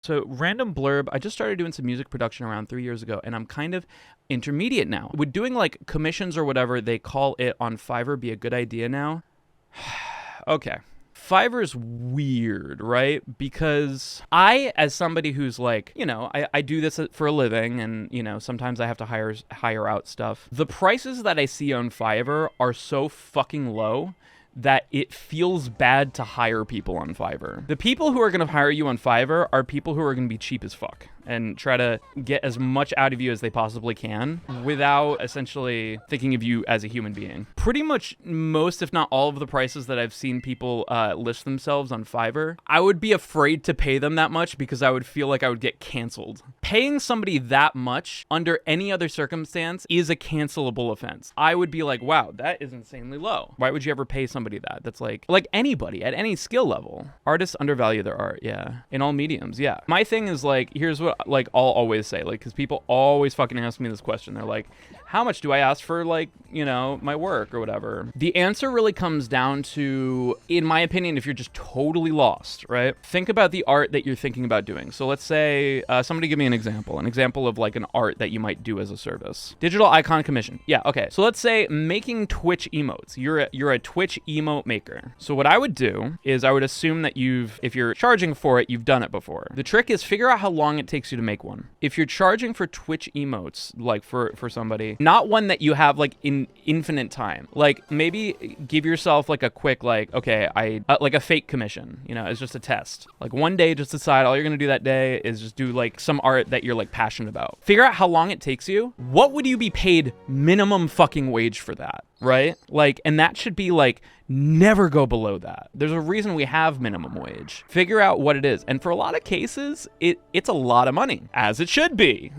So random blurb, I just started doing some music production around 3 years ago, and I'm kind of intermediate now. With doing like commissions or whatever they call it on Fiverr be a good idea now? Okay. Fiverr's weird, right? Because I, as somebody who's like, I do this for a living and, sometimes I have to hire out stuff. The prices that I see on Fiverr are so fucking low that it feels bad to hire people on Fiverr. The people who are going to hire you on Fiverr are people who are going to be cheap as fuck and try to get as much out of you as they possibly can without essentially thinking of you as a human being. Pretty much most, if not all of the prices that I've seen people list themselves on Fiverr, I would be afraid to pay them that much because I would feel like I would get canceled. Paying somebody that much under any other circumstance is a cancelable offense. I would be like, wow, that is insanely low. Why would you ever pay somebody that? That's like anybody at any skill level. Artists undervalue their art, yeah. In all mediums, yeah. My thing is like, here's what I'll always say, because people always fucking ask me this question. They're like, how much do I ask for my work or whatever? The answer really comes down to, in my opinion, if you're just totally lost, right? Think about the art that you're thinking about doing. So let's say, somebody give me an example of like an art that you might do as a service. Digital icon commission. Yeah, okay. So let's say making Twitch emotes. You're a Twitch emote maker. So what I would do is I would assume that if you're charging for it, you've done it before. The trick is figure out how long it takes you to make one. If you're charging for Twitch emotes, like for somebody, not one that you have like in infinite time, like maybe give yourself like a quick, like, okay, like a fake commission, it's just a test. Like one day, just decide all you're going to do that day is just do like some art that you're like passionate about. Figure out how long it takes you. What would you be paid minimum fucking wage for that? Right? Like, and that should be like, never go below that. There's a reason we have minimum wage. Figure out what it is. And for a lot of cases, it's a lot of money, as it should be,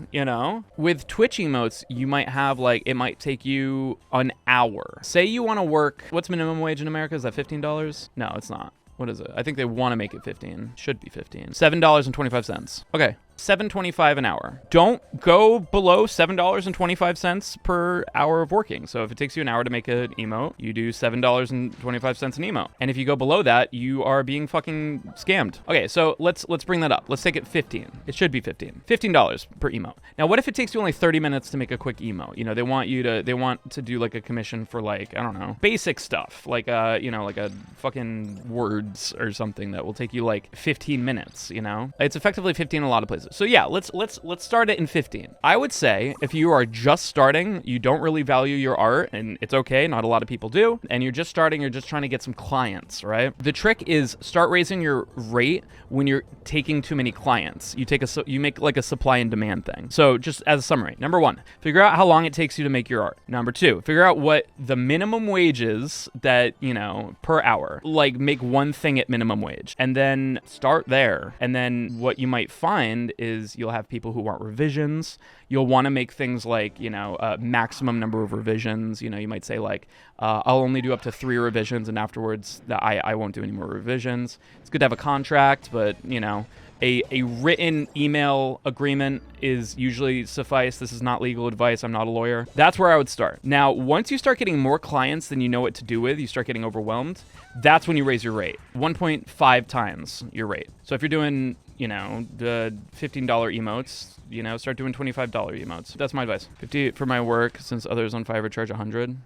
With Twitch emotes, you might have it might take you an hour. Say you want to work, what's minimum wage in America? Is that $15? No, it's not. What is it? I think they want to make it 15. Should be 15. $7.25. Okay. $7.25 an hour. Don't go below $7.25 per hour of working. So if it takes you an hour to make an emote, you do $7.25 an emote. And if you go below that, you are being fucking scammed. Okay, so let's bring that up. Let's take it 15. It should be 15. $15 per emote. Now, what if it takes you only 30 minutes to make a quick emote? They want to do like a commission for like, I don't know, basic stuff, like like a fucking words or something that will take you like 15 minutes, It's effectively 15 in a lot of places. So yeah, let's start it in 15. I would say if you are just starting, you don't really value your art, and it's okay, not a lot of people do, and you're just starting, you're just trying to get some clients, right? The trick is start raising your rate when you're taking too many clients. You make like a supply and demand thing. So just as a summary, number 1, figure out how long it takes you to make your art. Number 2, figure out what the minimum wage is that, per hour. Like make one thing at minimum wage, and then start there. And then what you might find is you'll have people who want revisions. You'll want to make things like, a maximum number of revisions. You might say like, I'll only do up to 3 revisions, and afterwards I won't do any more revisions. It's good to have a contract, but, a written email agreement is usually suffice. This is not legal advice. I'm not a lawyer. That's where I would start. Now, once you start getting more clients than you know what to do with, you start getting overwhelmed, that's when you raise your rate. 1.5 times your rate. So if you're doing, the $15 emotes, start doing $25 emotes. That's my advice. 50 for my work, since others on Fiverr charge 100.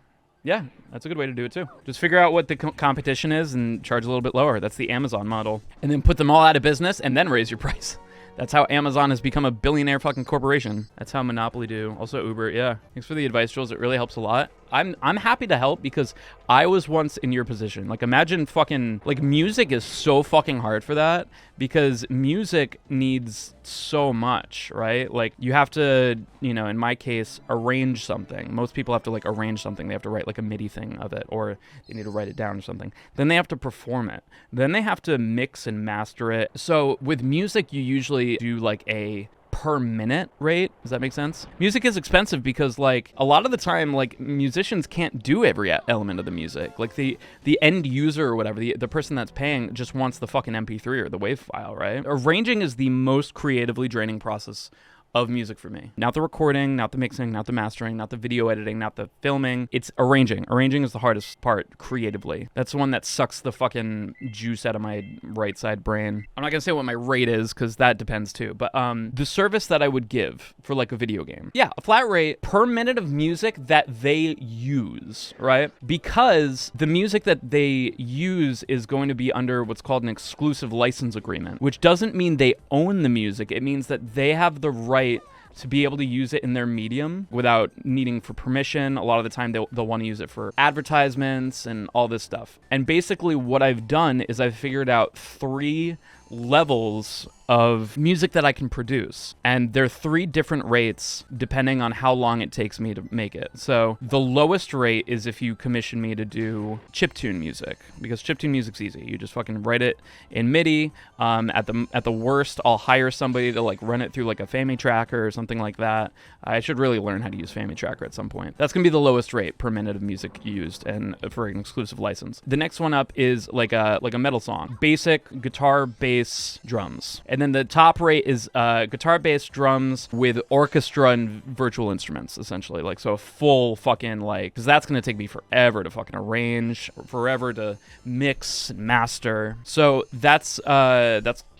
Yeah, that's a good way to do it too. Just figure out what the competition is and charge a little bit lower. That's the Amazon model. And then put them all out of business and then raise your price. That's how Amazon has become a billionaire fucking corporation. That's how Monopoly do. Also Uber, yeah. Thanks for the advice, Jules. It really helps a lot. I'm happy to help because I was once in your position. Like imagine fucking, like music is so fucking hard for that because music needs so much, right? Like you have to, in my case, arrange something. Most people have to like arrange something. They have to write like a MIDI thing of it, or they need to write it down or something. Then they have to perform it. Then they have to mix and master it. So with music, you usually do like a per minute rate. Does that make sense? Music is expensive because like a lot of the time like musicians can't do every element of the music. Like the end user or whatever, the person that's paying just wants the fucking MP3 or the WAV file, right? Arranging is the most creatively draining process of music for me. Not the recording, not the mixing, not the mastering, not the video editing, not the filming. It's arranging. Arranging is the hardest part creatively. That's the one that sucks the fucking juice out of my right side brain. I'm not gonna say what my rate is because that depends too, but the service that I would give for like a video game. Yeah, a flat rate per minute of music that they use, right? Because the music that they use is going to be under what's called an exclusive license agreement, which doesn't mean they own the music. It means that they have the right to be able to use it in their medium without needing for permission. A lot of the time they'll want to use it for advertisements and all this stuff. And basically what I've done is I've figured out 3 levels of music that I can produce. And there are 3 different rates depending on how long it takes me to make it. So the lowest rate is if you commission me to do chiptune music, because chiptune music's easy. You just fucking write it in MIDI. At the worst, I'll hire somebody to like run it through like a Family Tracker or something like that. I should really learn how to use Family Tracker at some point. That's gonna be the lowest rate per minute of music used and for an exclusive license. The next one up is like a metal song. Basic guitar, bass, drums. And then the top rate is guitar, bass, drums with orchestra and virtual instruments, essentially. Like, so a full fucking like, because that's going to take me forever to fucking arrange, forever to mix, master. So that's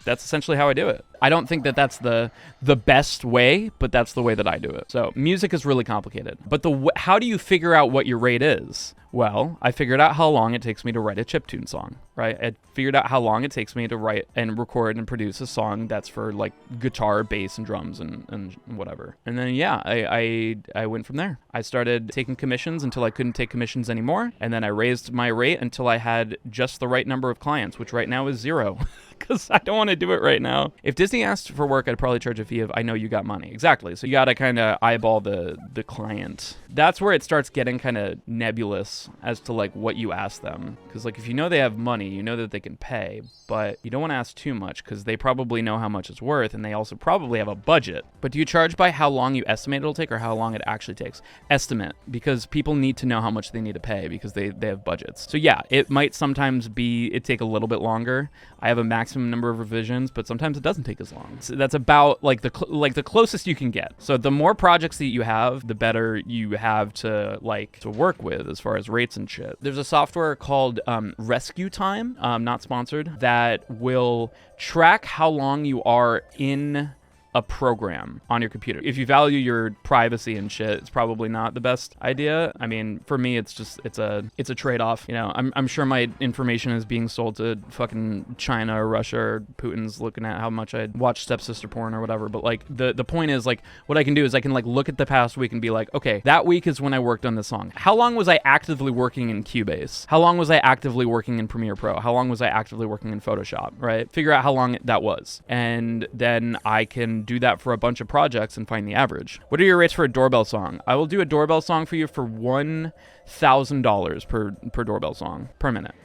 essentially how I do it. I don't think that that's the best way, but that's the way that I do it. So music is really complicated. But how do you figure out what your rate is? Well, I figured out how long it takes me to write a chiptune song, right? I figured out how long it takes me to write and record and produce a song that's for like guitar, bass, and drums and whatever. And then, yeah, I went from there. I started taking commissions until I couldn't take commissions anymore. And then I raised my rate until I had just the right number of clients, which right now is 0. Because I don't want to do it right now. If Disney asked for work, I'd probably charge a fee of, I know you got money. Exactly. So you got to kind of eyeball the client. That's where it starts getting kind of nebulous as to like what you ask them. Because like if you know they have money, you know that they can pay, but you don't want to ask too much because they probably know how much it's worth and they also probably have a budget. But do you charge by how long you estimate it'll take or how long it actually takes? Estimate, because people need to know how much they need to pay because they have budgets. So yeah, it might sometimes take a little bit longer. I have a maximum number of revisions, but sometimes it doesn't take as long. So that's about like the closest you can get. So the more projects that you have, the better you have to work with as far as rates and shit. There's a software called Rescue Time, not sponsored, that will track how long you are in a program on your computer. If you value your privacy and shit, it's probably not the best idea. I mean, for me, it's a trade-off. You know, I'm sure my information is being sold to fucking China or Russia, or Putin's looking at how much I watch stepsister porn or whatever. But like the point is, like, what I can do is I can like look at the past week and be like, okay, that week is when I worked on this song. How long was I actively working in Cubase? How long was I actively working in Premiere Pro? How long was I actively working in Photoshop? Right? Figure out how long that was, and then I can do that for a bunch of projects and find the average. What are your rates for a doorbell song? I will do a doorbell song for you for $1,000 per doorbell song per minute.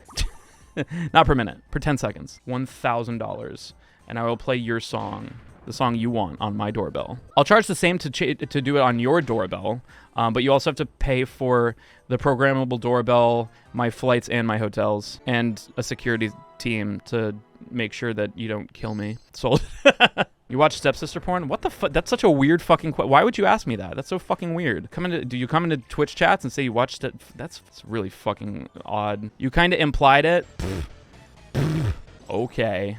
Not per minute, per 10 seconds. $1,000. And I will play your song, the song you want, on my doorbell. I'll charge the same to do it on your doorbell, but you also have to pay for the programmable doorbell, my flights and my hotels, and a security team to make sure that you don't kill me. Sold. You watch stepsister porn? What the fuck? That's such a weird fucking why would you ask me that? That's so fucking weird. Do you come into Twitch chats and say you watched it? That's really fucking odd. You kind of implied it. Okay.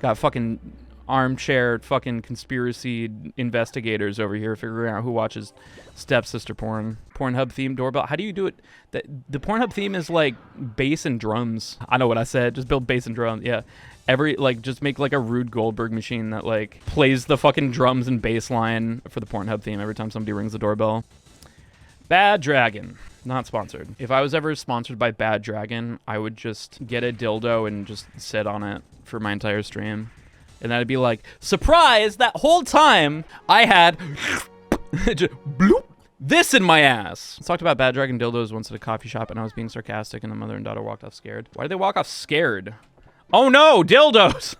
Got fucking armchair fucking conspiracy investigators over here figuring out who watches stepsister porn. Pornhub theme doorbell. How do you do it? The Pornhub theme is like bass and drums. I know what I said. Just build bass and drums. Yeah. Just make like a Rube Goldberg machine that like plays the fucking drums and bass line for the Pornhub theme every time somebody rings the doorbell. Bad Dragon. Not sponsored. If I was ever sponsored by Bad Dragon, I would just get a dildo and just sit on it for my entire stream. And that'd be like, surprise, that whole time I had just bloop, this in my ass. I talked about Bad Dragon dildos once at a coffee shop and I was being sarcastic and the mother and daughter walked off scared. Why did they walk off scared? Oh no, dildos!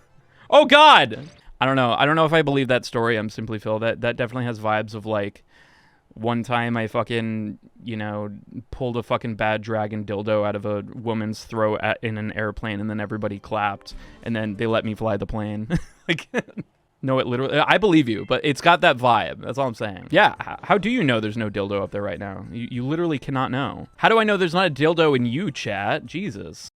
Oh God! I don't know if I believe that story. I'm simply Phil. That definitely has vibes of like one time I fucking, pulled a fucking Bad Dragon dildo out of a woman's throat in an airplane and then everybody clapped and then they let me fly the plane. Like, No, it literally, I believe you, but it's got that vibe. That's all I'm saying. Yeah, how do you know there's no dildo up there right now? You literally cannot know. How do I know there's not a dildo in you, chat? Jesus.